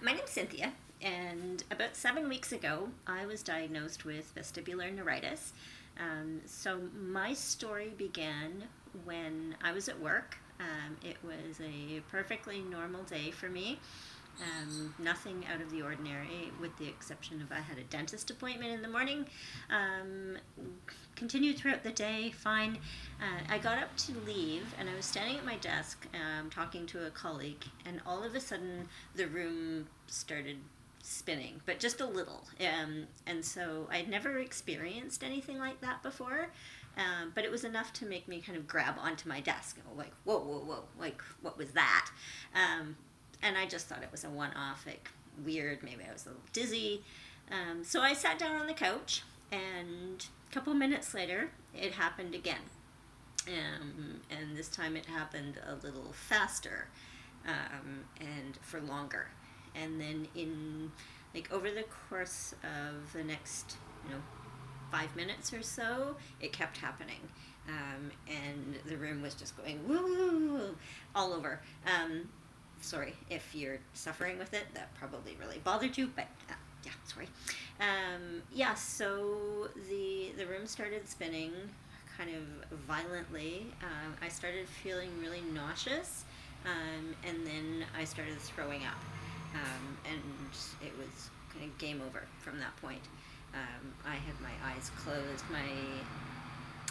My name's Cynthia, and about 7 weeks ago, I was diagnosed with vestibular neuritis. So my story began when I was at work. It was a perfectly normal day for me. Nothing out of the ordinary, with the exception of I had a dentist appointment in the morning. Um, Continued throughout the day, fine. I got up to leave, and I was standing at my desk talking to a colleague, and all of a sudden the room started spinning, but just a little. And so I'd never experienced anything like that before. But it was enough to make me kind of grab onto my desk, like, whoa, whoa, whoa, like, what was that? And I just thought it was a one-off, like, weird. Maybe I was a little dizzy. So I sat down on the couch, and a couple minutes later, it happened again. And this time it happened a little faster, and for longer. And then over the course of the next, 5 minutes or so, it kept happening. And the room was just going woo all over. Sorry if you're suffering with it. That probably really bothered you, but yeah, sorry. So the room started spinning kind of violently. I started feeling really nauseous, and then I started throwing up, and it was kind of game over from that point. I had my eyes closed.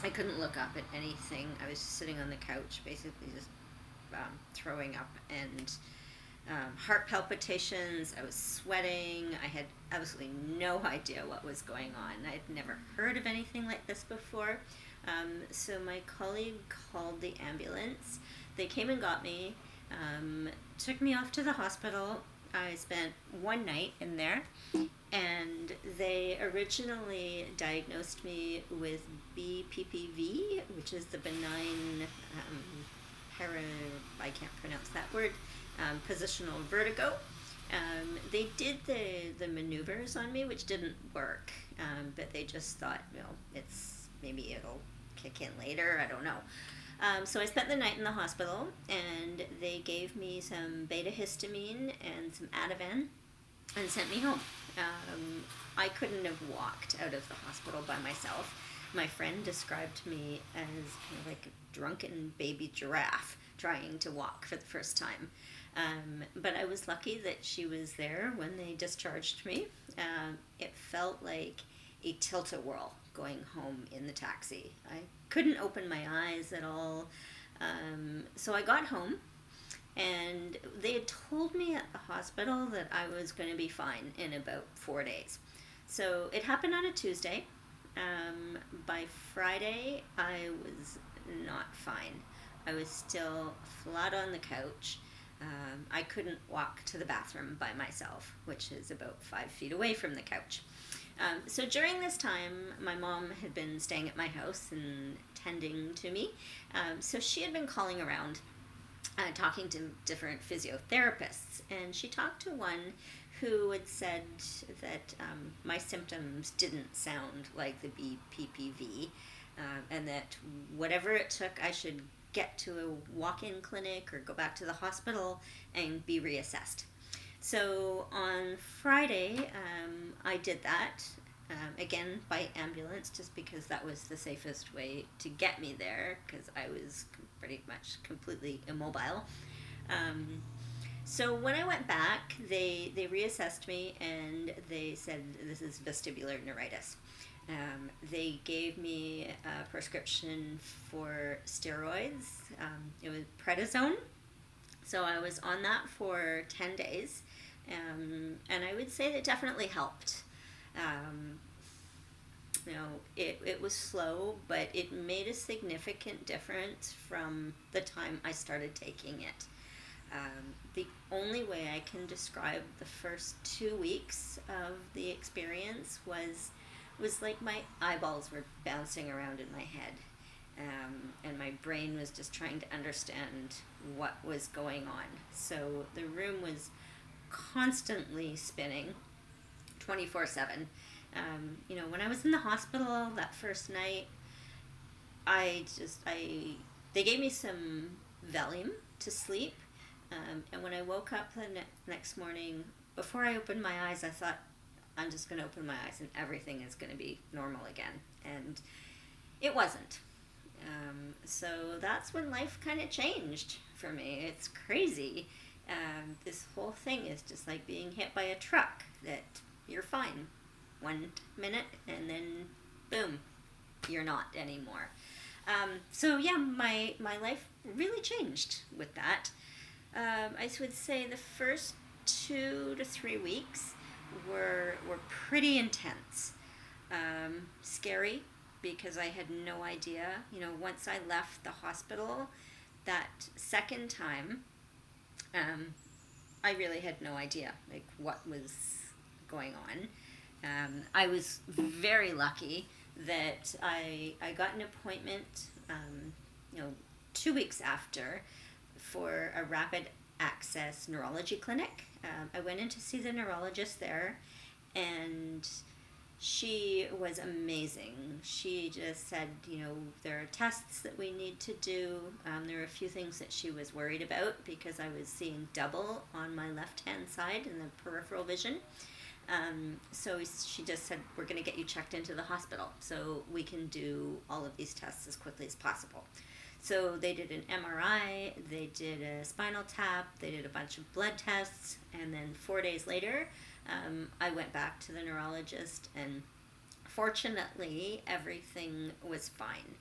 I couldn't look up at anything. I was just sitting on the couch, basically just throwing up, and heart palpitations. I was sweating. I had absolutely no idea what was going on. I'd never heard of anything like this before. So my colleague called the ambulance. They came and got me, took me off to the hospital. I spent one night in there, and they originally diagnosed me with BPPV, which is the benign I can't pronounce that word, positional vertigo. They did the maneuvers on me, which didn't work, but they just thought, maybe it'll kick in later, I don't know. So I spent the night in the hospital, and they gave me some beta histamine and some Ativan and sent me home. I couldn't have walked out of the hospital by myself. My friend described me as kind of like a drunken baby giraffe trying to walk for the first time. But I was lucky that she was there when they discharged me. It felt like a tilt-a-whirl going home in the taxi. I couldn't open my eyes at all. So I got home, and they had told me at the hospital that I was going to be fine in about 4 days. So it happened on a Tuesday. By Friday, I was not fine. I was still flat on the couch. I couldn't walk to the bathroom by myself, which is about 5 feet away from the couch. So during this time, my mom had been staying at my house and tending to me. So she had been calling around, talking to different physiotherapists, and she talked to one who had said that my symptoms didn't sound like the BPPV, and that whatever it took, I should get to a walk-in clinic or go back to the hospital and be reassessed. So on Friday, I did that, again by ambulance, just because that was the safest way to get me there, because I was pretty much completely immobile. So when I went back, they reassessed me, and they said this is vestibular neuritis. They gave me a prescription for steroids. It was prednisone. So I was on that for 10 days. And I would say that definitely helped. It was slow, but it made a significant difference from the time I started taking it. The only way I can describe the first 2 weeks of the experience was like my eyeballs were bouncing around in my head. And my brain was just trying to understand what was going on. So the room was constantly spinning 24/7. When I was in the hospital that first night, they gave me some Valium to sleep, and when I woke up the next morning, before I opened my eyes, I thought, I'm just going to open my eyes and everything is going to be normal again. And it wasn't. So that's when life kind of changed for me. It's crazy. This whole thing is just like being hit by a truck, that you're fine 1 minute and then boom, you're not anymore. So yeah, my life really changed with that. I would say the first 2 to 3 weeks were pretty intense. Scary, because I had no idea. Once I left the hospital that second time, I really had no idea like what was going on. I was very lucky that I got an appointment, 2 weeks after, for a rapid access neurology clinic. I went in to see the neurologist there, and she was amazing. She just said, there are tests that we need to do. There were a few things that she was worried about because I was seeing double on my left-hand side in the peripheral vision. So she just said, we're going to get you checked into the hospital so we can do all of these tests as quickly as possible. So they did an MRI, they did a spinal tap, they did a bunch of blood tests, and then 4 days later, I went back to the neurologist, and fortunately, everything was fine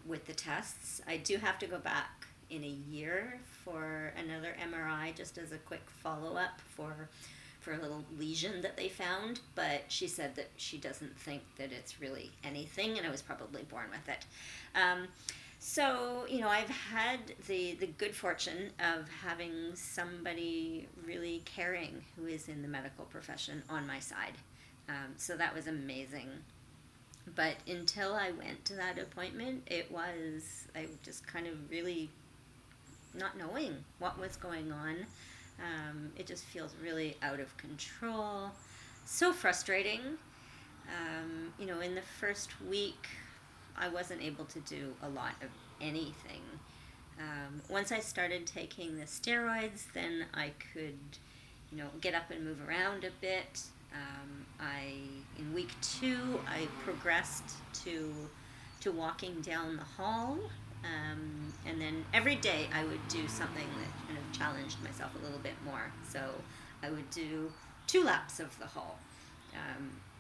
with the tests. I do have to go back in a year for another MRI, just as a quick follow-up for a little lesion that they found, but she said that she doesn't think that it's really anything, and I was probably born with it. So, I've had the good fortune of having somebody really caring who is in the medical profession on my side. So that was amazing. But until I went to that appointment, I just kind of really not knowing what was going on. It just feels really out of control. So frustrating. In the first week, I wasn't able to do a lot of anything. Once I started taking the steroids, then I could, get up and move around a bit. In week 2, I progressed to walking down the hall. And then every day I would do something that kind of challenged myself a little bit more. So I would do 2 laps of the hall.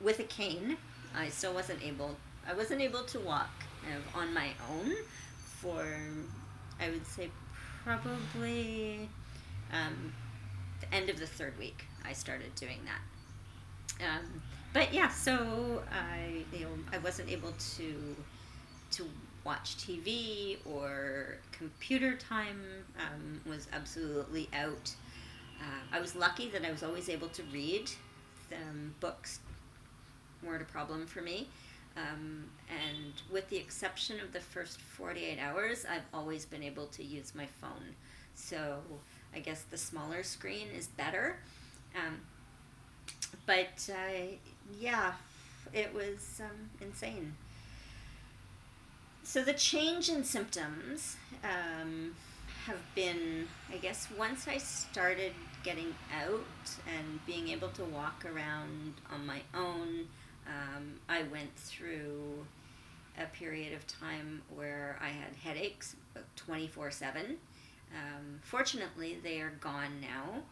With a cane, I wasn't able to walk kind of on my own for, I would say, probably the end of the 3rd week I started doing that. But yeah, so I wasn't able to watch TV, or computer time was absolutely out. I was lucky that I was always able to read. Books weren't a problem for me. And with the exception of the first 48 hours, I've always been able to use my phone. So I guess the smaller screen is better. But yeah, it was insane. So the change in symptoms have been, I guess, once I started getting out and being able to walk around on my own, I went through a period of time where I had headaches 24/7. Fortunately, they are gone now.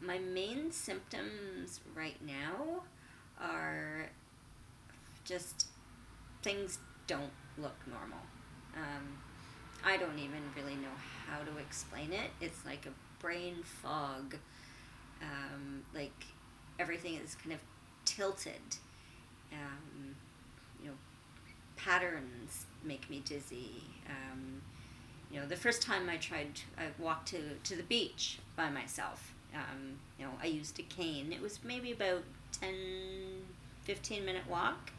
My main symptoms right now are just things don't look normal. I don't even really know how to explain it. It's like a brain fog. Like everything is kind of tilted. Patterns make me dizzy. The first time I walked to the beach by myself. I used a cane. It was maybe about 10-15 minute walk,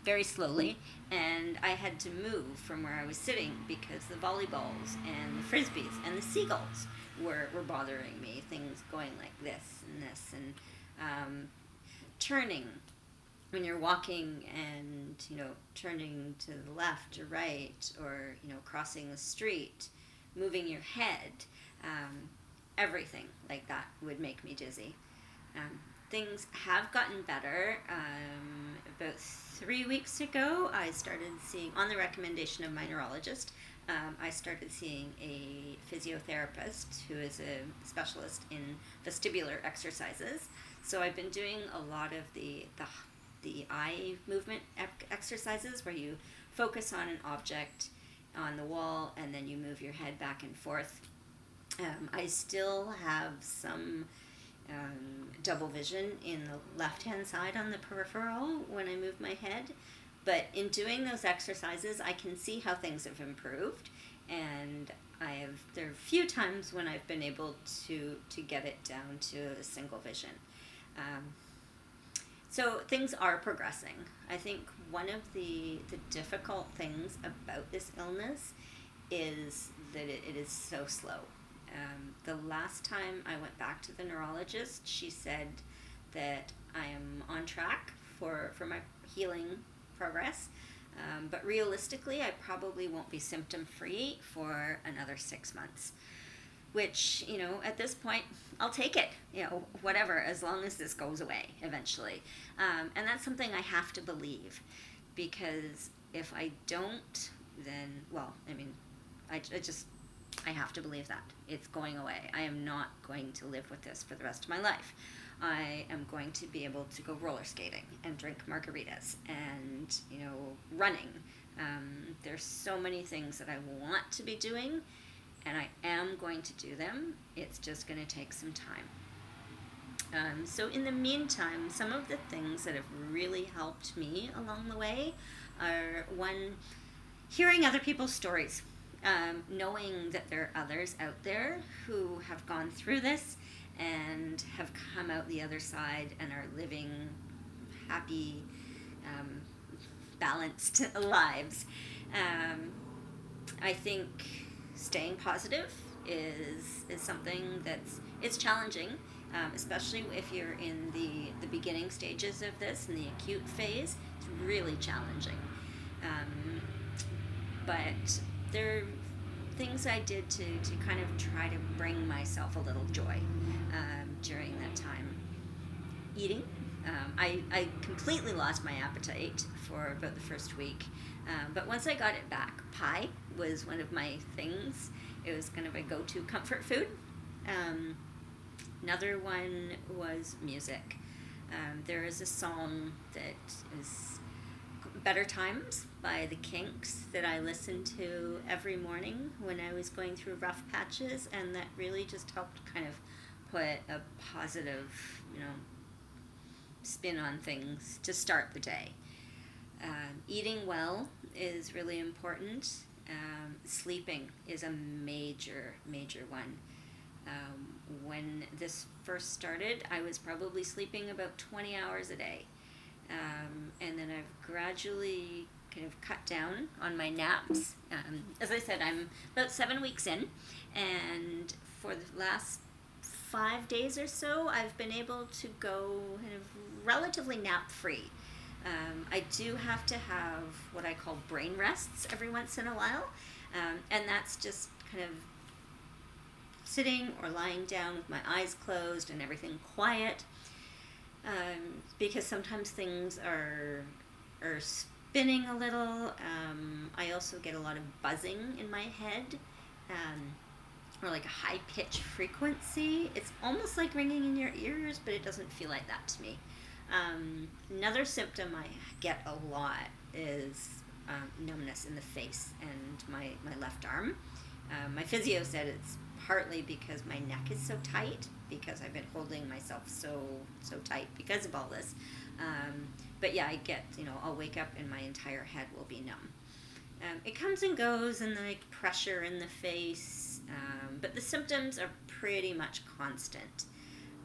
very slowly, and I had to move from where I was sitting because the volleyballs and the frisbees and the seagulls were bothering me. Things going like this and this, and turning when you're walking, and turning to the left or right, or crossing the street, moving your head. everything like that would make me dizzy. Things have gotten better. About 3 weeks ago, I started seeing, on the recommendation of my neurologist, I started seeing a physiotherapist who is a specialist in vestibular exercises. So I've been doing a lot of the eye movement exercises where you focus on an object on the wall and then you move your head back and forth. I still have some double vision in the left-hand side on the peripheral when I move my head. But in doing those exercises, I can see how things have improved. And there are a few times when I've been able to get it down to a single vision. So things are progressing. I think one of the difficult things about this illness is that it is so slow. The last time I went back to the neurologist, she said that I am on track for my healing progress, but realistically I probably won't be symptom-free for another 6 months, which, at this point, I'll take it, whatever, as long as this goes away eventually. And that's something I have to believe, because if I don't, then, I have to believe that. It's going away. I am not going to live with this for the rest of my life. I am going to be able to go roller skating and drink margaritas and, running. There's so many things that I want to be doing, and I am going to do them. It's just going to take some time. So in the meantime, some of the things that have really helped me along the way are, one, hearing other people's stories. Knowing that there are others out there who have gone through this and have come out the other side and are living happy, balanced lives. I think staying positive is something it's challenging, especially if you're in the beginning stages of this, in the acute phase. It's really challenging. But there are things I did to kind of try to bring myself a little joy during that time. Eating. I completely lost my appetite for about the first week, but once I got it back, pie was one of my things. It was kind of a go-to comfort food. Another one was music. There is a song that is Better Times by the Kinks that I listened to every morning when I was going through rough patches, and that really just helped kind of put a positive, spin on things to start the day. Eating well is really important. Sleeping is a major one. When this first started, I was probably sleeping about 20 hours a day. And then I've gradually kind of cut down on my naps. As I said, I'm about 7 weeks in, and for the last 5 days or so, I've been able to go kind of relatively nap-free. I do have to have what I call brain rests every once in a while, and that's just kind of sitting or lying down with my eyes closed and everything quiet. Because sometimes things are spinning a little. I also get a lot of buzzing in my head, or like a high-pitched frequency. It's almost like ringing in your ears, but it doesn't feel like that to me. Another symptom I get a lot is numbness in the face and my left arm. My physio said it's partly because my neck is so tight, because I've been holding myself so tight because of all this. But yeah, I get, I'll wake up and my entire head will be numb. It comes and goes, and like pressure in the face, but the symptoms are pretty much constant.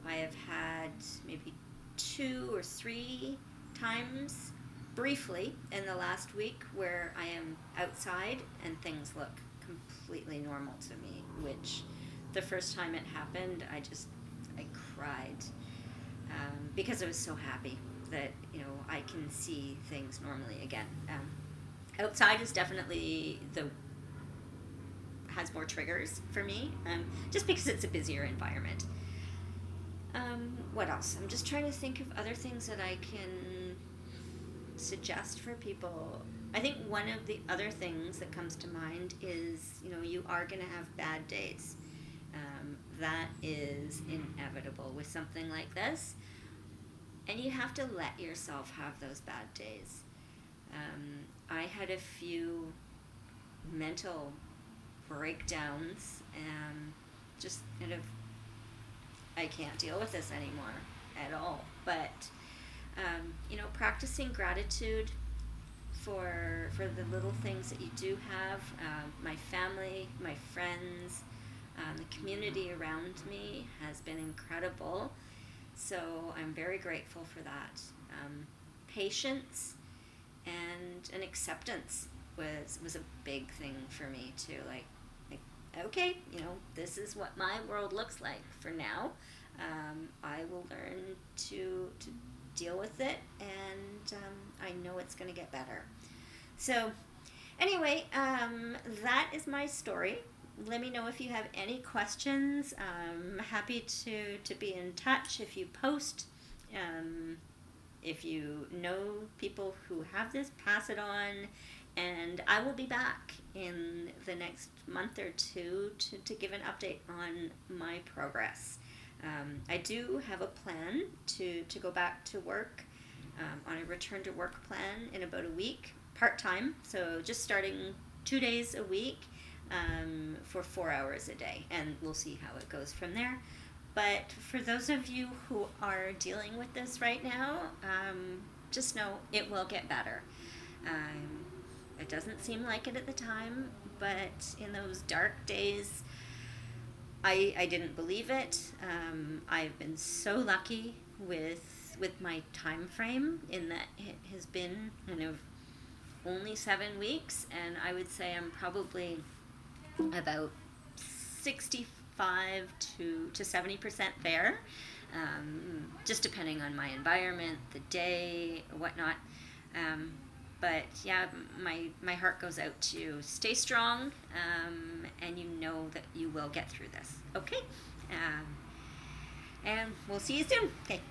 I have had maybe 2 or 3 times briefly in the last week where I am outside and things look completely normal to me, which the first time it happened, I cried because I was so happy that, I can see things normally again. Outside is definitely has more triggers for me, just because it's a busier environment. What else? I'm just trying to think of other things that I can suggest for people. I think one of the other things that comes to mind is, you are going to have bad days. That is inevitable with something like this. And you have to let yourself have those bad days. I had a few mental breakdowns, just kind of, I can't deal with this anymore at all. But, practicing gratitude for the little things that you do have, my family, my friends, the community around me has been incredible. So I'm very grateful for that. Patience and an acceptance was a big thing for me too. Like okay, this is what my world looks like for now. I will learn to deal with it, and I know it's going to get better. So anyway, that is my story. Let me know if you have any questions. I'm happy to be in touch if you post. If you know people who have this, pass it on. And I will be back in the next month or two to give an update on my progress. I do have a plan to go back to work, on a return to work plan in about a week, part-time. So just starting 2 days a week, for 4 hours a day, and we'll see how it goes from there. But for those of you who are dealing with this right now, just know it will get better. It doesn't seem like it at the time, but in those dark days, I didn't believe it. I've been so lucky with my time frame, in that it has been kind of only 7 weeks, and I would say I'm probably about 65 to 70% there, just depending on my environment, the day, whatnot. But yeah, my heart goes out to you. Stay strong, and you know that you will get through this. Okay? And we'll see you soon. Okay.